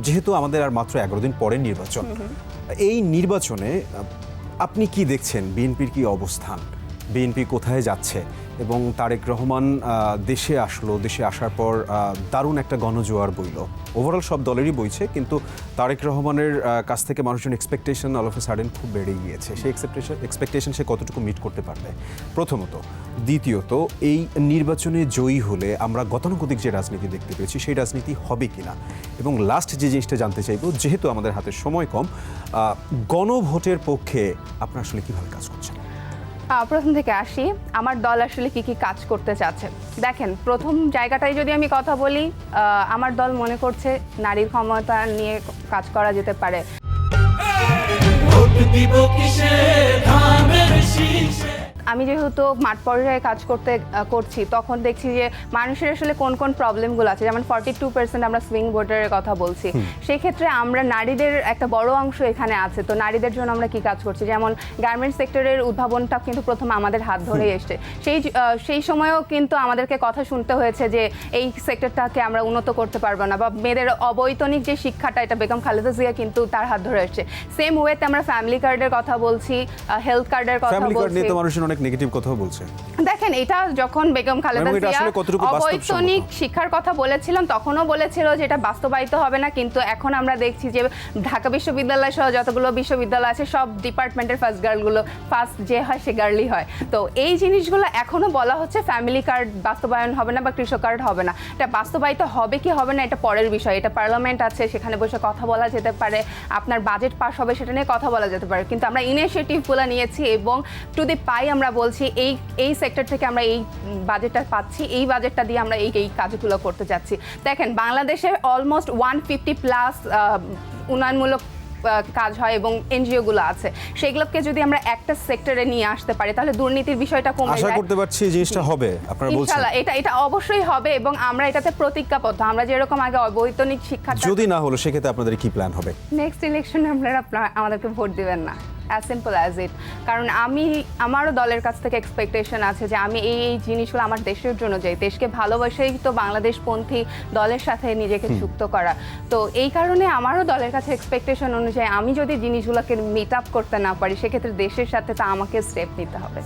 যেহেতু আমাদের আর মাত্র 11 দিন পরে নির্বাচন, এই নির্বাচনে আপনি কি দেখছেন? বিএনপির কি অবস্থান, বিএনপি কোথায় যাচ্ছে? এবং তারেক রহমান দেশে আসলো, দেশে আসার পর দারুণ একটা গণজোয়ার বইল, ওভারঅল সব দলেরই বইছে, কিন্তু তারেক রহমানের কাছ থেকে মানুষজন expectation all of a sudden খুব বেড়ে গিয়েছে। সেই এক্সপেকটেশন সে কতটুকু মিট করতে পারবে, প্রথমত। দ্বিতীয়ত, এই নির্বাচনে জয়ী হলে আমরা গতানুগতিক যে রাজনীতি দেখতে পেয়েছি সেই রাজনীতি হবে কিনা, এবং লাস্ট যে জিনিসটা জানতে চাইব, যেহেতু আমাদের হাতে সময় কম, গণভোটের পক্ষে আপনারা আসলে কীভাবে কাজ করছেন? প্রথম থেকে আসি, আমার দল আসলে কি কি কাজ করতে চাচ্ছে। দেখেন, প্রথম জায়গাটায় যদি আমি কথা বলি, আমার দল মনে করছে নারীর ক্ষমতা নিয়ে কাজ করা যেতে পারে। আমি যেহেতু মাঠ পর্যায়ে কাজ করছি, তখন দেখছি যে মানুষের আসলে কোন কোন প্রবলেমগুলো আছে। যেমন 42% আমরা সুইং ভোটারের কথা বলছি, সেই ক্ষেত্রে আমরা নারীদের একটা বড় অংশ এখানে আছে। তো নারীদের জন্য আমরা কি কাজ করছি, যেমন গার্মেন্টস সেক্টরের উদ্ভাবনটা কিন্তু প্রথম আমাদের হাত ধরেই এসছে। সেই সময়ও কিন্তু আমাদেরকে কথা শুনতে হয়েছে যে এই সেক্টরটাকে আমরা উন্নত করতে পারবো না, বা মেয়েদের অবৈতনিক যে শিক্ষাটা, এটা বেগম খালেদা জিয়া কিন্তু তার হাত ধরে এসছে। সেম ওয়েতে আমরা ফ্যামিলি কার্ডের কথা বলছি, হেলথ কার্ডের কথা বলছি। নেগেটিভ কথা বলছে। দেখেন, এটা যখন বেগম খালেদা জিয়া অবৈতনিক শিক্ষার কথা বলেছিলেন, তখনও বলেছিল যে এটা বাস্তবায়িত হবে না, কিন্তু এখন আমরা দেখছি যে ঢাকা বিশ্ববিদ্যালয় সহ যতগুলো বিশ্ববিদ্যালয় আছে সব ডিপার্টমেন্টের ফার্স্ট যে হয় সে গার্লই হয়। তো এই জিনিসগুলো এখনো বলা হচ্ছে ফ্যামিলি কার্ড বাস্তবায়ন হবে না বা কৃষক কার্ড হবে না। এটা বাস্তবায়িত হবে কি হবে না এটা পরের বিষয়। এটা পার্লামেন্ট আছে, সেখানে বসে কথা বলা যেতে পারে, আপনার বাজেট পাস হবে সেটা নিয়ে কথা বলা যেতে পারে, কিন্তু আমরা ইনিশিয়েটিভগুলো নিয়েছি এবং টু দি পাই আমরা বলছি এই সেক্টর থেকে আমরা এই বাজেটটা পাচ্ছি, এই বাজেটটা দিয়ে আমরা এই কাজগুলো করতে যাচ্ছি। দেখেন, বাংলাদেশে অলমোস্ট 150+ উন্নয়নমূলক কাজ হয় এবং এনজিওগুলো আছে, সেগুলোকে যদি আমরা একটা সেক্টরে নিয়ে আসতে পারি তাহলে দুর্নীতির বিষয়টা কমে যায়। আশা করতে পারছি জিনিসটা হবে, আপনারা বলছেন ইনশাআল্লাহ এটা অবশ্যই হবে, এবং আমরা এটাতে প্রতিজ্ঞাবদ্ধ। আমরা যেরকম আগে অবৈতনিক শিক্ষা, যদি না হলো সেক্ষেত্রে আপনাদের কি প্ল্যান হবে? নেক্সট ইলেকশনে আপনারা আমাদেরকে ভোট দিবেন না, অ্যাজ সিম্পল অ্যাজ ইট। কারণ আমারও দলের কাছ থেকে এক্সপেকটেশন আছে যে আমি এই জিনিসগুলো আমার দেশের জন্য যাই, দেশকে ভালোবাসেই তো বাংলাদেশপন্থী দলের সাথে নিজেকে যুক্ত করা। তো এই কারণে আমারও দলের কাছে এক্সপেকটেশন অনুযায়ী আমি যদি জিনিসগুলোকে মিট আপ করতে না পারি, সেক্ষেত্রে দেশের সাথে তা আমাকে স্টেপ নিতে হবে।